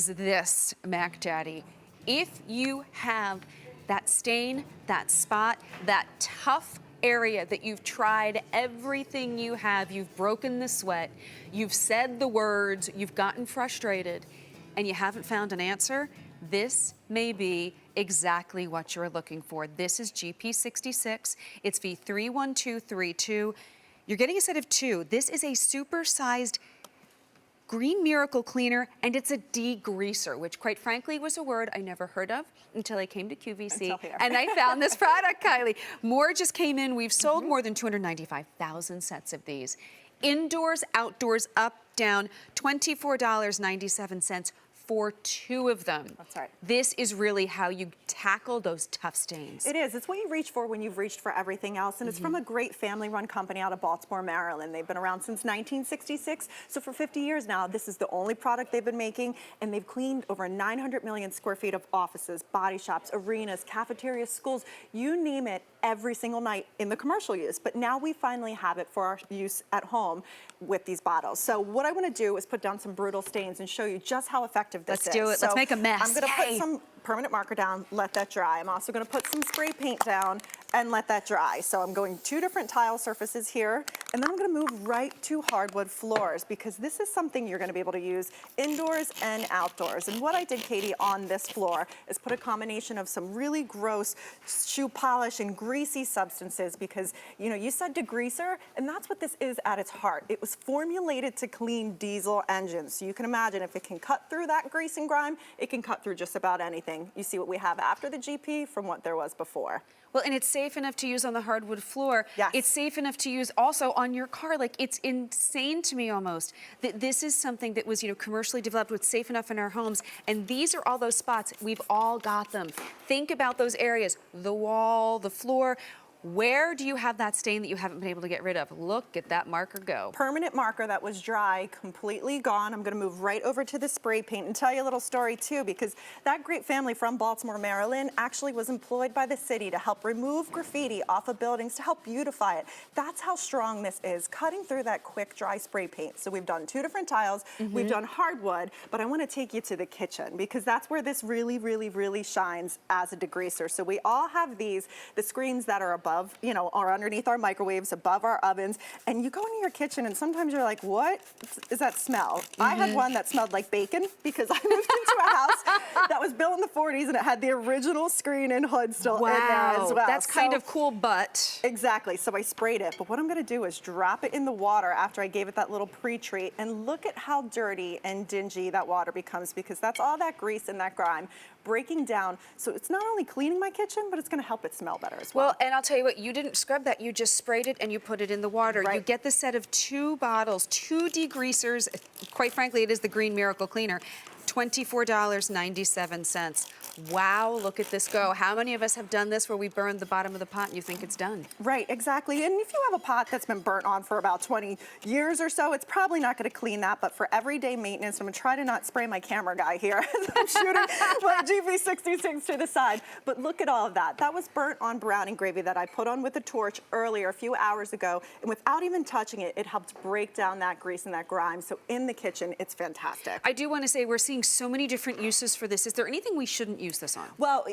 is this, Mac Daddy. If you have that stain, that spot, that tough area that you've tried everything you have, you've broken the sweat, you've said the words, you've gotten frustrated, and you haven't found an answer, this may be exactly what you're looking for. This is GP66. It's V31232. You're getting a set of 2. This is a supersized Green Miracle Cleaner, and it's a degreaser, which quite frankly was a word I never heard of until I came to QVC, and I found this product, Kylie. More just came in. We've sold more than 295,000 sets of these. Indoors, outdoors, up, down, $24.97 for 2 of them. That's right. This is really how you tackle those tough stains. It is. It's what you reach for when you've reached for everything else. And it's from a great family-run company out of Baltimore, Maryland. They've been around since 1966. So for 50 years now, this is the only product they've been making. And they've cleaned over 900 million square feet of offices, body shops, arenas, cafeterias, schools, you name it, every single night in the commercial use. But now we finally have it for our use at home with these bottles. So what I want to do is put down some brutal stains and show you just how effective this is. Let's do it. Let's make a mess. I'm going to put some permanent marker down, let that dry. I'm also going to put some spray paint down and let that dry. So I'm going 2 different tile surfaces here, and then I'm going to move right to hardwood floors because this is something you're going to be able to use indoors and outdoors. And what I did, Katie, on this floor is put a combination of some really gross shoe polish and greasy substances because, you know, you said degreaser, and that's what this is at its heart. It was formulated to clean diesel engines. So you can imagine if it can cut through that grease and grime, it can cut through just about anything. You see what we have after the GP from what there was before. Well, and it's safe enough to use on the hardwood floor. Yes. It's safe enough to use also on your car. Like, it's insane to me almost that this is something that was, you know, commercially developed, was safe enough in our homes. And these are all those spots. We've all got them. Think about those areas, the wall, the floor. Where do you have that stain that you haven't been able to get rid of? Look at that marker go. Permanent marker that was dry, completely gone. I'm gonna move right over to the spray paint and tell you a little story too, because that great family from Baltimore, Maryland actually was employed by the city to help remove graffiti off of buildings to help beautify it. That's how strong this is, cutting through that quick dry spray paint. So we've done 2 different tiles, we've done hardwood, but I wanna take you to the kitchen because that's where this really, really, really shines as a degreaser. So we all have these, the screens that are above, you know, or underneath our microwaves, above our ovens, and you go into your kitchen and sometimes you're like, what is that smell? I had one that smelled like bacon because I moved into a house that was built in the 40s and it had the original screen and hood still in there as well. That's kind of cool, but. Exactly, so I sprayed it, but what I'm gonna do is drop it in the water after I gave it that little pre-treat and look at how dirty and dingy that water becomes because that's all that grease and that grime breaking down. So it's not only cleaning my kitchen, but it's gonna help it smell better as well. Well, and I'll tell you what, you didn't scrub that. You just sprayed it and you put it in the water. Right. You get the set of 2 bottles, 2 degreasers. Quite frankly, it is the Green Miracle Cleaner. $24.97. Wow, look at this go. How many of us have done this where we burned the bottom of the pot and you think it's done? Right, exactly. And if you have a pot that's been burnt on for about 20 years or so, it's probably not going to clean that. But for everyday maintenance, I'm going to try to not spray my camera guy here as I'm shooting my GP66 to the side. But look at all of that. That was burnt on brownie gravy that I put on with a torch earlier, a few hours ago. And without even touching it, it helped break down that grease and that grime. So in the kitchen, it's fantastic. I do want to say we're seeing so many different uses for this. Is there anything we shouldn't use this on? Well,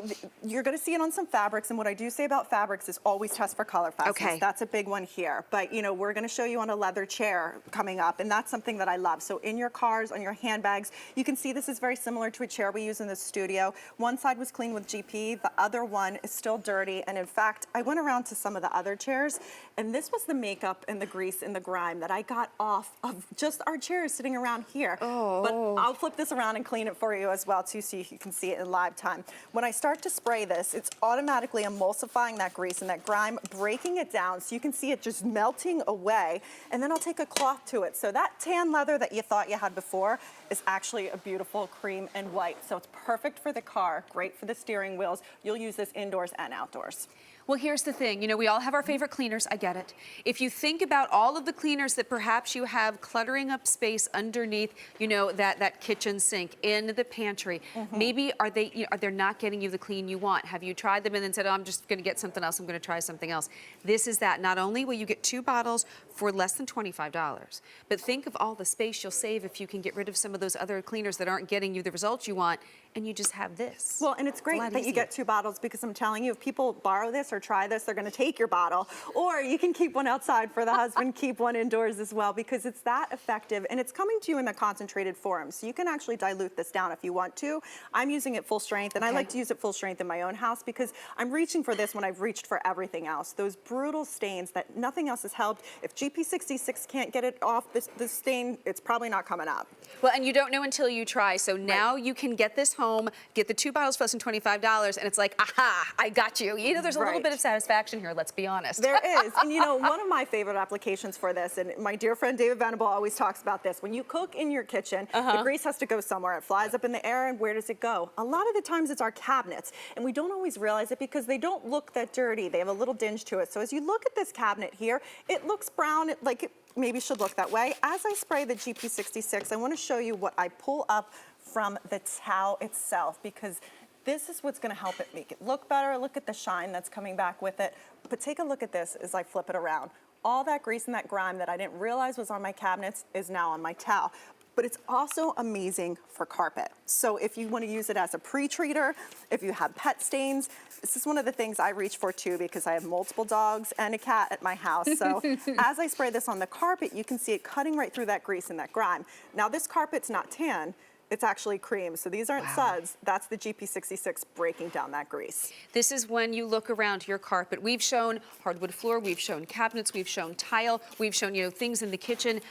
you're going to see it on some fabrics, and what I do say about fabrics is always test for color fastness. Okay. That's a big one here. But, you know, we're going to show you on a leather chair coming up, and that's something that I love. So in your cars, on your handbags, you can see this is very similar to a chair we use in the studio. One side was clean with GP, the other one is still dirty, and in fact, I went around to some of the other chairs, and this was the makeup and the grease and the grime that I got off of just our chairs sitting around here. Oh. But I'll flip this around and clean it for you as well, too, so you can see it in live time. When I start to spray this, it's automatically emulsifying that grease and that grime, breaking it down so you can see it just melting away. And then I'll take a cloth to it. So that tan leather that you thought you had before is actually a beautiful cream and white. So it's perfect for the car, great for the steering wheels. You'll use this indoors and outdoors. Well, here's the thing. You know, we all have our favorite cleaners. I get it. If you think about all of the cleaners that perhaps you have cluttering up space underneath, you know, that kitchen sink, in the pantry, maybe are they not getting you the clean you want? Have you tried them and then said, oh, I'm just going to get something else. I'm going to try something else. This is that. Not only will you get 2 bottles for less than $25, but think of all the space you'll save if you can get rid of some of those other cleaners that aren't getting you the results you want, and you just have this. Well, and it's great that you get 2 bottles, because I'm telling you, if people borrow this or try this, they're going to take your bottle. Or you can keep one outside for the husband, keep one indoors as well, because it's that effective, and it's coming to you in the concentrated form. So you can actually dilute this down if you want to. I'm using it full strength, and I like to use it full strength in my own house because I'm reaching for this when I've reached for everything else. Those brutal stains that nothing else has helped. If GP66 can't get it off this stain, it's probably not coming up. Well, and you don't know until you try. So now you can get this home, get the 2 bottles for less than $25, and it's like, aha, I got you. You know, there's a little bit of satisfaction here, let's be honest. There is. And you know, one of my favorite applications for this, and my dear friend David Venable always talks about this, when you cook in your kitchen, the grease has to go somewhere. It flies up in the air, and where does it go? A lot of the times it's our cabinets, and we don't always realize it because they don't look that dirty. They have a little dinge to it. So as you look at this cabinet here, it looks brown, like it maybe should look that way. As I spray the GP66, I want to show you what I pull up from the towel itself, because this is what's going to help it make it look better. Look at the shine that's coming back with it. But take a look at this as I flip it around. All that grease and that grime that I didn't realize was on my cabinets is now on my towel. But it's also amazing for carpet. So if you want to use it as a pre-treater, if you have pet stains, this is one of the things I reach for too, because I have multiple dogs and a cat at my house. So as I spray this on the carpet, you can see it cutting right through that grease and that grime. Now this carpet's not tan. It's actually cream, so these aren't suds. That's the GP66 breaking down that grease. This is when you look around your carpet. We've shown hardwood floor, we've shown cabinets, we've shown tile, we've shown, you know, things in the kitchen.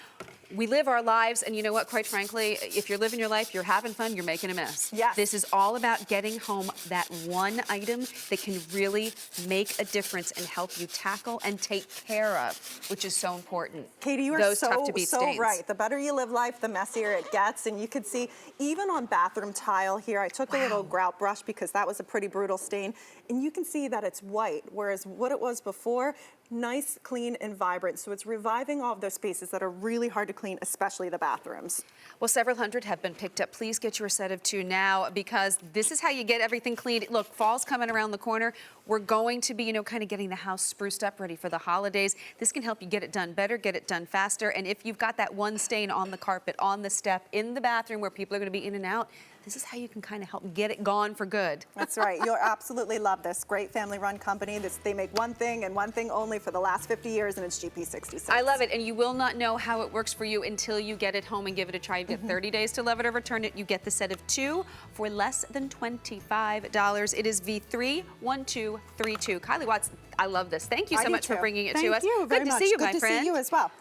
We live our lives, and you know what, quite frankly, if you're living your life, you're having fun, you're making a mess. Yes. This is all about getting home that one item that can really make a difference and help you tackle and take care of, which is so important. Katie, you are Those so stains. right. The better you live life, the messier it gets. And you can see, even on bathroom tile here, I took a little grout brush because that was a pretty brutal stain. And you can see that it's white, whereas what it was before, nice, clean, and vibrant. So it's reviving all of those spaces that are really hard to clean, especially the bathrooms. Well, several hundred have been picked up. Please get your set of 2 now, because this is how you get everything cleaned. Look, fall's coming around the corner. We're going to be, you know, kind of getting the house spruced up, ready for the holidays. This can help you get it done better, get it done faster. And if you've got that one stain on the carpet, on the step, in the bathroom where people are going to be in and out, this is how you can kind of help get it gone for good. That's right. You'll absolutely love this. Great family-run company. They make one thing and one thing only for the last 50 years, and it's GP66. I love it, and you will not know how it works for you until you get it home and give it a try. You get 30 days to love it or return it. You get the set of 2 for less than $25. It is V31232. Kylie Watts, I love this. Thank you so much for bringing it to us. Thank you very much. Good to see you, my friend. Good to see you as well.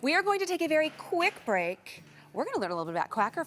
We are going to take a very quick break. We're going to learn a little bit about Quacker